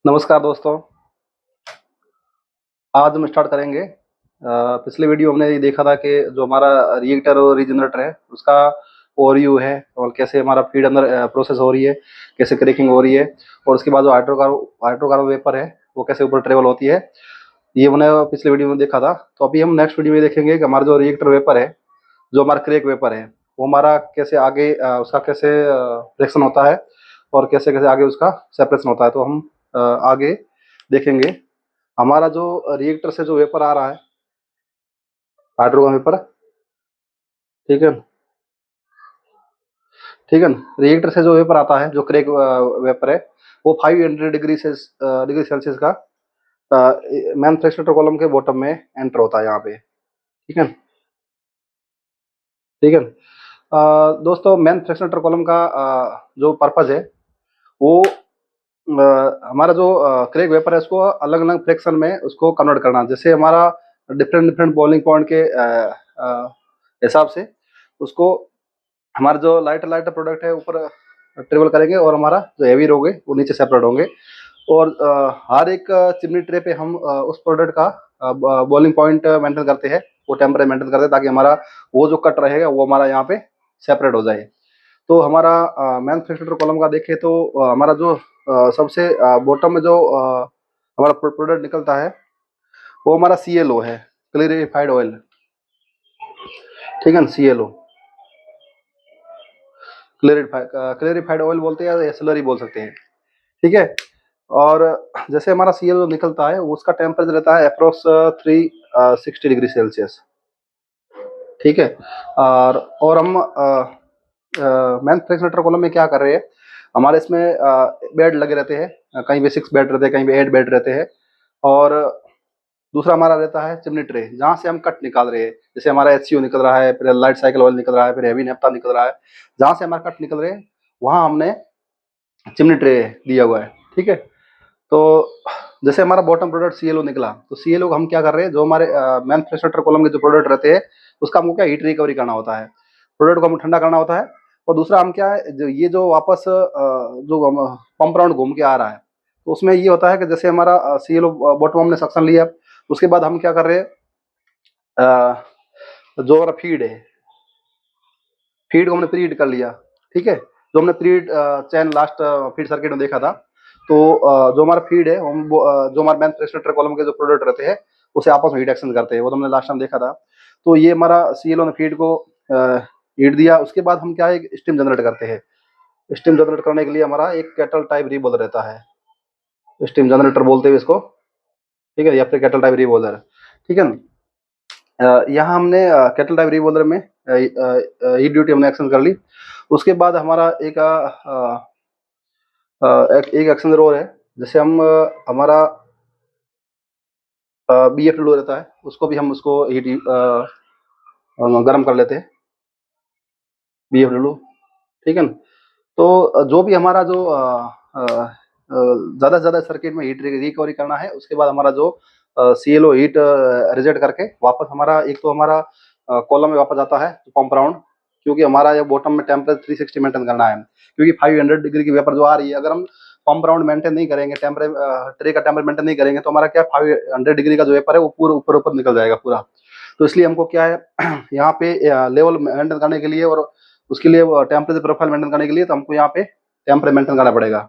नमस्कार दोस्तों, आज हम स्टार्ट करेंगे। पिछले वीडियो हमने ये देखा था कि जो हमारा रिएक्टर और रीजनरेटर है उसका ओवरव्यू है और कैसे हमारा फीड अंदर प्रोसेस हो रही है, कैसे क्रैकिंग हो रही है और उसके बाद जो हाइड्रोकार्बन वेपर है वो कैसे ऊपर ट्रेवल होती है, ये मैंने पिछले वीडियो में देखा था। तो अभी हम नेक्स्ट वीडियो में देखेंगे कि हमारा जो रिएक्टर वेपर है, जो हमारा क्रैक वेपर है, वो हमारा कैसे आगे उसका कैसे रिएक्शन होता है और कैसे कैसे आगे उसका सेपरेशन होता है। तो हम आगे देखेंगे। हमारा जो रिएक्टर से जो वेपर आ रहा है, हाइड्रोजन वेपर, ठीक है ठीक है ना। रिएक्टर से जो वेपर आता है, जो क्रैक वेपर है, वो 500 डिग्री सेल्सियस का मैन्युफैक्चरर कॉलम के बॉटम में एंटर होता है यहाँ पे, ठीक है ठीक है। दोस्तों, मैन्युफैक्चरर कॉलम का जो पर्पज है वो हमारा जो क्रैक वेपर है उसको अलग अलग फ्रैक्शन में उसको कन्वर्ट करना। जैसे हमारा डिफरेंट डिफरेंट बॉइलिंग पॉइंट के हिसाब से उसको हमारा जो लाइट लाइट प्रोडक्ट है ऊपर ट्रेवल करेंगे और हमारा जो हैवी होंगे वो नीचे सेपरेट होंगे। और हर एक चिमनी ट्रे पे हम उस प्रोडक्ट का बॉइलिंग पॉइंट मेंटेन करते हैं, वो टेम्परेचर मेंटेन करते हैं ताकि हमारा वो जो कट रहेगा वो हमारा यहाँ पे सेपरेट हो जाए। तो हमारा मैन्युफैक्चरर कॉलम का देखें तो हमारा जो सबसे बॉटम में जो हमारा प्रोडक्ट निकलता है वो हमारा CLO है, क्लेरिफाइड ऑयल, ठीक है ना। CLO, क्लेरिफाइड ऑयल बोलते हैं या स्लरी बोल सकते हैं, ठीक है। और जैसे हमारा CLO निकलता है उसका टेम्परेचर रहता है अप्रोक्स 360 डिग्री सेल्सियस, ठीक है। और हम मैन्युफैक्चरर कॉलम में क्या कर रहे हैं, हमारे इसमें बेड लगे रहते हैं, कहीं पे 6 बेड रहते हैं, कहीं पे 8 बेड रहते हैं। और दूसरा हमारा रहता है चिमनी ट्रे, जहाँ से हम कट निकाल रहे हैं। जैसे हमारा HCO निकल रहा है, फिर लाइट साइकिल ऑयल निकल रहा है, फिर हैवी नेफ्था निकल रहा है, जहाँ से हमारे कट निकल रहे हैं वहाँ हमने चिमनी ट्रे दिया हुआ है, ठीक है। तो जैसे हमारा बॉटम प्रोडक्ट CLO निकला, तो CLO को हम क्या कर रहे हैं, जो हमारे मैन्युफैक्चरर कॉलम के जो प्रोडक्ट रहते हैं उसका हमको क्या हीट रिकवरी करना होता है, प्रोडक्ट को हमें ठंडा करना होता है। और दूसरा हम क्या है, जो ये जो वापस जो पंप राउंड घूम के आ रहा है, तो उसमें ये होता है कि जैसे हमारा CLO बॉटम हमने सक्शन लिया, उसके बाद हम क्या कर रहे हैं, जो हमारा फीड है, फीड को हमने प्री हीट कर लिया, ठीक है। जो हमने प्री हीट चैन लास्ट फीड सर्किट में देखा था, तो जो हमारा फीड है हम जो हमारे मैन्युफैक्चरर कॉलम के जो प्रोडक्ट रहते हैं उसे आपस में हीट एक्सचेंज करते हैं, वो तो हमने लास्ट टाइम देखा था। तो ये हमारा CLO ने फीड को हीट दिया, उसके बाद हम क्या है, स्टीम जनरेट करते हैं। स्टीम जनरेट करने के लिए हमारा एक केटल टाइप रीबॉलर रहता है, स्टीम जनरेटर बोलते हैं इसको, ठीक है, या फिर केटल टाइप रीबॉलर, ठीक है ना। यहाँ हमने केटल टाइप रीबॉलर में हीट ड्यूटी हमने एक्सचेंज कर ली। उसके बाद हमारा एक एक्सचेंजर और है, जैसे हम हमारा BF रहता है, उसको भी हम उसको हीट गर्म कर लेते हैं, BF, ठीक है ना। तो जो भी हमारा जो ज़्यादा से ज़्यादा सर्किट में हीट रिकवरी करना है, उसके बाद हमारा जो CLO हीट रिजेक्ट करके वापस हमारा एक तो हमारा कॉलम में वापस आता है पंप राउंड, क्योंकि हमारा ये बॉटम में टेम्परेचर 360 मेंटेन करना है, क्योंकि 500 डिग्री की वेपर जो आ रही है, अगर हम पंप राउंड मेंटेन नहीं करेंगे, ट्रे का टेम्परेचर मेंटेन नहीं करेंगे, तो हमारा क्या 500 डिग्री का जो वेपर है वो पूरा ऊपर ऊपर निकल जाएगा पूरा। तो इसलिए हमको क्या है, यहाँ पे लेवल मेंटेन करने के लिए और उसके लिए टेम्परेचर प्रोफाइल मेंटेन करने के लिए, तो हमको यहाँ पे टेम्परेचर मेंटेन करना पड़ेगा,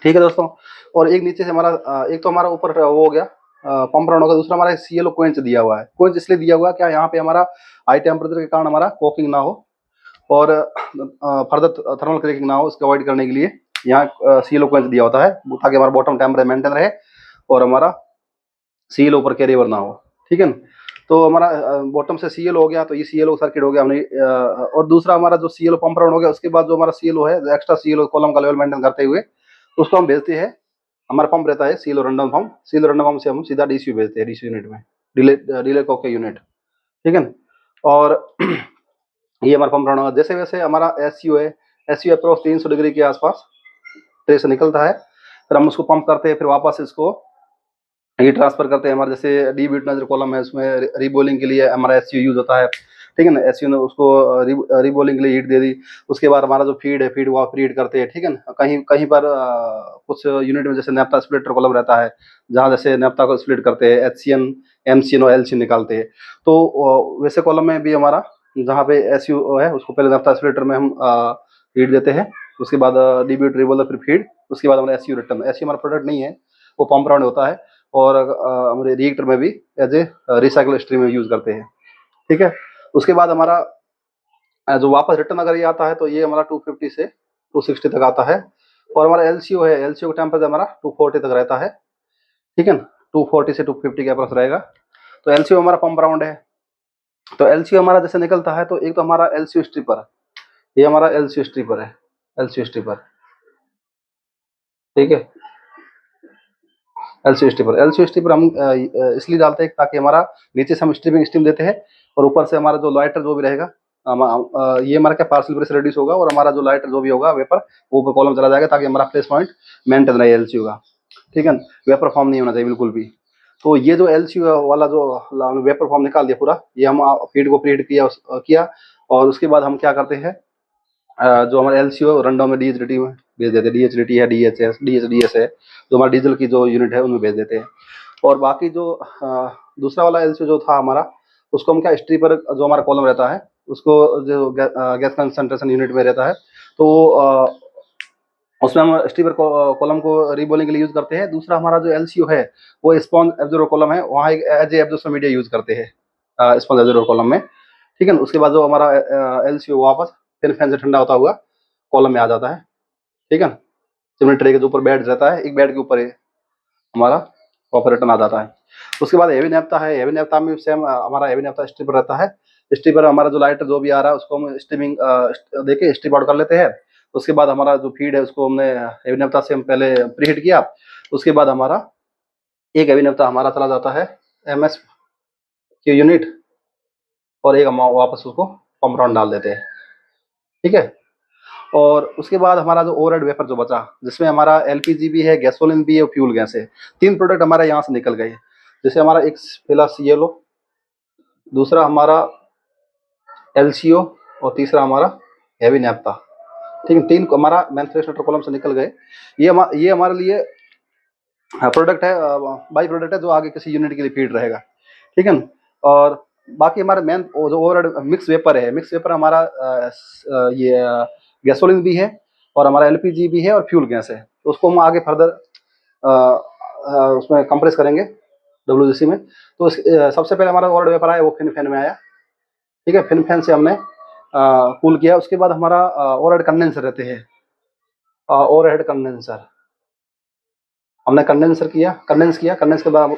ठीक है दोस्तों। और एक नीचे से हमारा एक तो हमारा ऊपर वो हो गया पंप राउंड हो गया, दूसरा हमारा CLO क्वेंच दिया हुआ है। क्वेंच इसलिए दिया हुआ है क्या, यहाँ पे हमारा हाई टेम्परेचर के कारण हमारा कोकिंग ना हो और फर्दर थर्मल क्रैकिंग ना हो, इसको अवॉइड करने के लिए यहाँ CLO क्वेंच दिया होता है, ताकि हमारा बॉटम टेम्परेचर मेंटेन रहे और हमारा CLO ऊपर कैरियर ना हो, ठीक है ना। तो हमारा बॉटम से CLO हो गया, तो ये CLO सर्किट हो गया हमने। और दूसरा हमारा जो CLO पंप राउंड हो गया, उसके बाद जो हमारा CLO है, एक्स्ट्रा CLO कॉलम का लेवल मेंटेन करते हुए उसको हम भेजते हैं। हमारा पंप रहता है CLO random pump, CLO random pump से हम सीधा DCU भेजते हैं, DCU यूनिट में, डिले कोके यूनिट, ठीक है ना। और ये हमारा पंप राउंड होगा। जैसे वैसे हमारा SCO है, SCO अप्रोक्स 300 डिग्री के आसपास ट्रे से निकलता है, फिर हम उसको पंप करते हैं, फिर वापस इसको हीट ट्रांसफर करते हैं। हमारे जैसे डीब्यूटनाइजर कॉलम है, उसमें रीबॉइलिंग के लिए हमारा SCO यूज होता है। ठीक है ना। एसयू ने उसको रिबोलिंग के लिए हीट दे दी। उसके बाद हमारा जो फीड है, फीड वो आप रीड करते हैं, ठीक है ना। कहीं कहीं पर कुछ यूनिट में जैसे नेप्टा स्प्लिटर कॉलम रहता है, जहाँ जैसे नेप्टा को स्प्लिट करते हैं, एचसीएन, एमसीएन और एलसीएन निकालते हैं। तो वैसे कॉलम में भी हमारा जहाँ पे एसयू है उसको पहले नेप्टा स्प्लिटर में हम हीट देते हैं, उसके बाद डिब्यूट रिबोलर, फिर फीड, उसके बाद हमारा एसयू रिटर्न। एसयू हमारा प्रोडक्ट नहीं है, वो पंप राउंड होता है, और हमारे रिएक्टर में भी एज ए रिसाइकल स्ट्रीम में यूज करते हैं, ठीक है। उसके बाद हमारा जो वापस रिटर्न अगर ये आता है तो ये हमारा 250 से 260 तक आता है। और हमारा एलसीओ है, एलसीओ का टेम्परेचर हमारा 240 तक रहता है, ठीक है ना। 240 से 250 के अप्रॉक्स रहेगा। तो एलसीओ हमारा पंप राउंड है। तो एलसीओ हमारा जैसे निकलता है तो एक तो हमारा एलसीओ स्ट्रिपर, ये हमारा एलसीओ स्ट्रिपर है, एलसीओ स्ट्रिपर, ठीक है। एलसीओ स्ट्रिपर, एलसीओ स्ट्रिपर हम इसलिए डालते हैं ताकि हमारा नीचे से हम स्ट्रिपिंग स्टीम देते हैं, और ऊपर से हमारा जो लाइटर जो भी रहेगा, ये हमारा क्या पार्शियल प्रेशर रिड्यूस होगा, और हमारा जो लाइटर जो भी होगा वेपर वो ऊपर कॉलम चला जाएगा, ताकि हमारा प्लेस पॉइंट मेंटेन रहे एलसीओ का, ठीक है। वेपर फॉर्म नहीं होना चाहिए बिल्कुल भी। तो ये जो एलसीओ वाला जो वेपर फॉर्म निकाल दिया पूरा, ये हम फीड को प्रीहीट किया, और उसके बाद हम क्या करते हैं, जो हमारा एलसीओ रन डाउन में डीएचडीटी में भेज देते हैं। डीएचडीटी है, डीएचडीएस है, जो हमारा डीजल की जो यूनिट है उनमें भेज देते हैं। और बाकी जो दूसरा वाला एलसीओ जो था हमारा, उसको हम क्या स्ट्रीपर जो हमारा कॉलम रहता है उसको जो गैस कंसंट्रेशन यूनिट में रहता है, तो उसमें हम स्ट्रीपर कॉलम को रीबोलिंग के लिए यूज करते हैं। दूसरा हमारा जो एलसीओ है वो स्पॉन्ज एब्जॉर्बर कॉलम है, वहाँ एक as a absorber media use करते हैं स्पॉन्ज एब्जॉर्बर कॉलम में, ठीक है ना। उसके बाद जो हमारा एलसीओ वापस फिर फैन से ठंडा होता हुआ कॉलम में आ जाता है, ठीक है ना। चिमनी ट्रे के जो ऊपर बेड रहता है, एक बेड के ऊपर हमारा वापस रिटर्न आ जाता है। उसके बाद हेवी नैप्था है, हेवी नैप्था में सेम हमारा हेवी नैप्था स्ट्रिपर रहता है। स्ट्रिपर हमारा जो लाइटर जो भी आ रहा है उसको हम स्टीमिंग देके स्ट्रिप आउट कर लेते हैं। उसके बाद हमारा जो फीड है उसको हमने हेवी नैप्था से हम पहले प्रीहीट किया। उसके बाद हमारा एक हेवी नैप्था हमारा चला जाता है एमएस की यूनिट, और एक हम वापस उसको पंप राउंड डाल देते हैं, ठीक है। और उसके बाद हमारा जो ओवरहेड वेपर जो बचा, जिसमें हमारा एलपीजी भी है, गैसोलिन भी है और फ्यूल गैस है, तीन प्रोडक्ट हमारे यहाँ से निकल गए। जैसे हमारा एक पहला सीएलओ, दूसरा हमारा एलसीओ, और तीसरा हमारा हेवी नैप्था, ठीक है। तीन हमारा मैन्युफैक्चरर कॉलम से निकल गए। ये हमारे लिए प्रोडक्ट है, बाई प्रोडक्ट है, जो आगे किसी यूनिट के लिए फीड रहेगा, ठीक है ना। और बाकी हमारे मेन जो ओवरहेड मिक्स वेपर है, मिक्स वेपर हमारा ये गैसोलिन भी है, और हमारा एलपीजी भी है, और फ्यूल गैस है। तो उसको हम आगे फर्दर उसमें कंप्रेस करेंगे डब्ल्यूजीसी में। तो सबसे पहले हमारा ओवरहेड वेपर आया वो फिन फैन में आया, ठीक है। फिन फैन से हमने कूल किया। उसके बाद हमारा ओवरहेड कंडेंसर रहते हैं, ओवरहेड कंडेंसर हमने कंडेंस किया। कंडेंस के बाद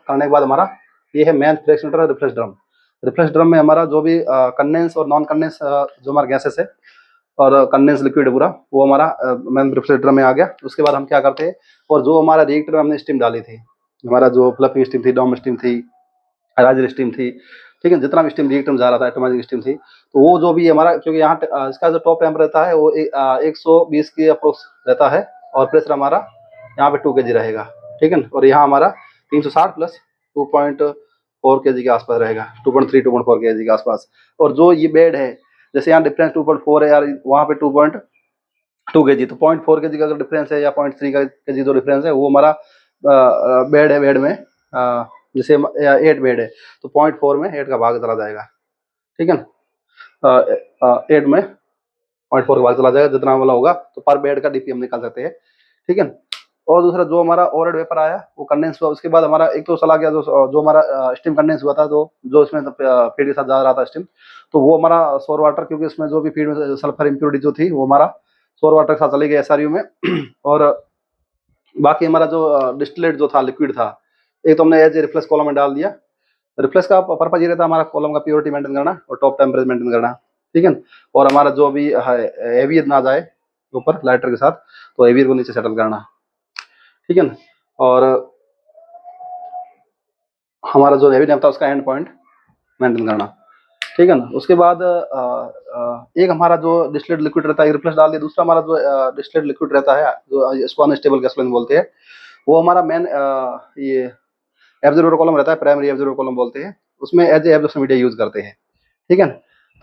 करने के बाद हमारा ये है main fractionator refresh drum. Refresh drum में हमारा जो भी कंडेंस और नॉन कंडेंस जो हमारा गैसेस है और कंडेंस लिक्विड है पूरा, वो हमारा मेन रिफ्रेश ड्रम में आ गया। उसके बाद हम क्या करते हैं, और जो हमारा रिएक्टर में हमने स्टीम डाली थी, हमारा जो फ्लफी स्टीम थी, डॉम स्टीम थी, राइजर स्टीम थी, ठीक है, जितना भी स्टीम रिएक्टर में जा रहा था, एटोमाइजिंग स्टीम थी, तो वो जो भी हमारा, क्योंकि यहाँ इसका जो टॉप टेम्पर रहता है वो 120 के अप्रोक्स रहता है, और प्रेशर हमारा यहाँ पे 2 kg रहेगा, ठीक है ना। और यहाँ हमारा 360 प्लस 2.4 kg के आसपास रहेगा, 2.3 2.4 kg के आसपास। और जो ये बेड है, जैसे यहाँ डिफरेंस 2.4 है यार, वहाँ पे 2.2 kg, तो 0.4 kg का जो डिफरेंस है, या 0.3 का kg जो डिफरेंस है, वो हमारा बेड है। बेड में जैसे 8 बेड है, तो 0.4 में 8 का भाग चला जाएगा, ठीक है ना। 8 में 0.4 का भाग चला जाएगा, जितना वाला होगा, तो पर बेड का डीपी हम निकाल सकते हैं, ठीक है। और दूसरा जो हमारा ओवरहेड वेपर आया वो कंडेंस हुआ। उसके बाद हमारा एक तो चला गया जो हमारा स्टीम कंडेंस हुआ था, जो इसमें फीड के साथ जा रहा था स्टीम, तो वो हमारा सोर वाटर, क्योंकि इसमें जो भी फीड में सल्फर इम्प्योरिटी जो थी वो हमारा सोर वाटर के साथ चले गए एसआरयू में। और बाकी हमारा जो डिस्टिलेट जो था, लिक्विड था, एक तो हमने एज ए रिफ्लेक्स कॉलम में डाल दिया। रिफ्लेक्स का पर्पज ये रहता है हमारा कॉलम का प्योरिटी मेंटेन करना और टॉप टेम्परेचर मेंटेन करना, ठीक है। और हमारा जो भी एवियर ना जाए ऊपर लाइटर के साथ, तो एवियर को नीचे सेटल करना, ठीक है ना। और हमारा जो हेवी नैप था उसका एंड पॉइंट मेंटेन करना, ठीक है ना। उसके बाद एक हमारा जो डिस्टिलेट लिक्विड रहता है, रिफ्लेक्स डाल दिया। दूसरा हमारा जो डिस्टिलेट लिक्विड रहता है, जो इसको अनस्टेबल गैसोलीन बोलते हैं, वो हमारा मेन ये एब्जॉर्बर कॉलम रहता है, प्राइमरी एब्जॉर्बर कॉलम बोलते हैं, उसमें as a absorption media use करते हैं, ठीक है ना।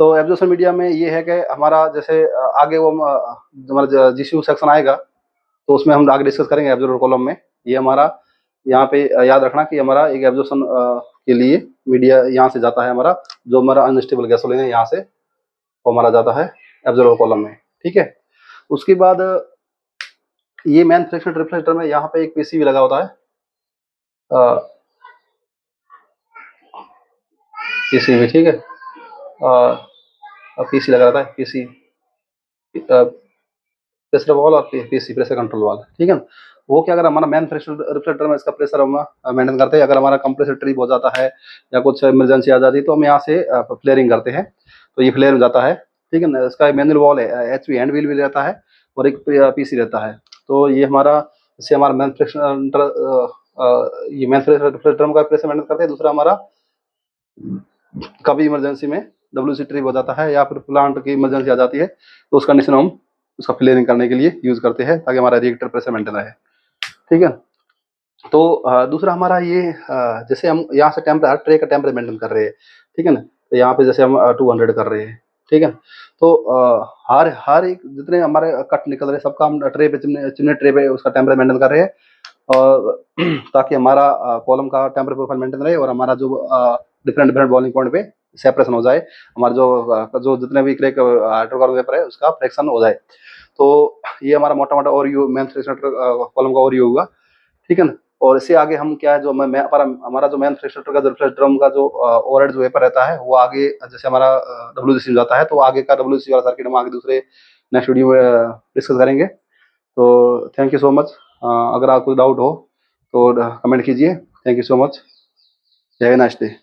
तो एब्जॉर्प्शन मीडिया में ये है कि हमारा जैसे आगे वो हमारा जीसीयू सेक्शन आएगा, तो उसमें हम आगे डिस्कस करेंगे एब्जॉर्बर कॉलम में। ये हमारा यहाँ पे याद रखना कि हमारा एक एब्जॉर्प्शन के लिए मीडिया यहाँ से जाता है, हमारा जो हमारा अनस्टेबल गैसोलीन है यहाँ से वो हमारा जाता है एब्जॉर्बर कॉलम में, ठीक है। उसके बाद ये मैन फ्रैक्शन रिफ्लेक्टर में यहाँ पे एक पीसीबी लगा होता है, पीसीबी, ठीक है। पीसी लगा रहता है, पीसी प्रेशर वाल और पीसी प्रेशर कंट्रोल वाल, ठीक है ना। वो क्या, अगर हमारा मैन प्रेशर रिफ्लेक्टर में इसका प्रेशर हम मेंटेन करते हैं, अगर हमारा कंप्रेसर ट्रिप हो जाता है या कुछ इमरजेंसी आ जाती है तो हम यहाँ से फ्लेयरिंग करते हैं, तो ये फ्लेयर हो जाता है, ठीक है ना। इसका मैनुअल वॉल है, एचपी हैंड व्हील भी रहता है और एक पीसी रहता है। तो ये हमारा, इससे हमारा मैन प्रेशर, ये मैन प्रेशर रिफ्लेक्टर का प्रेशर मेंटेन करते हैं। दूसरा हमारा कभी इमरजेंसी में डब्ल्यूसी ट्रिप हो जाता है या फिर प्लांट की इमरजेंसी आ जाती है, तो उस कंडीशन में हम उसका फ्लेयरिंग करने के लिए यूज करते हैं ताकि हमारा रिएक्टर प्रेशर मेंटेन रहे, ठीक है। तो दूसरा हमारा ये जैसे हम यहाँ से टेम्परेचर ट्रे का टेम्परेचर मेंटेन कर रहे हैं, ठीक है ना। तो यहाँ पे जैसे हम 200 कर रहे हैं, ठीक है। तो हर हर एक जितने हमारे कट निकल रहे हैं सबका हम ट्रे पे चिमनी ट्रे पे उसका टेम्परेचर मेंटेन कर रहे हैं, और ताकि हमारा कॉलम का टेम्परेचर प्रोफाइल मेंटेन रहे और हमारा जो डिफरेंट डिफरेंट बॉइलिंग पॉइंट पे सेपरेशन हो जाए, हमारा जो जितने भी क्रैक हाइड्रोकार्बन वेपर है उसका फ्रैक्शन हो जाए। तो ये हमारा मोटा मोटा और यू मेन कॉलम का और यू हुआ, ठीक है ना। और इससे आगे हम क्या है, जो हमारा जो मेन फ्रैक्शन का जो ड्रम का जो ओवरहेड जो वेपर रहता है वो आगे जैसे हमारा डब्ल्यूसी जाता है, तो आगे का डब्ल्यूसी वाला सर्किट हम आगे दूसरे नेक्स्ट वीडियो में डिस्कस करेंगे। तो थैंक यू सो मच। अगर आपको डाउट हो तो कमेंट कीजिए। Thank you so much. Have a nice day.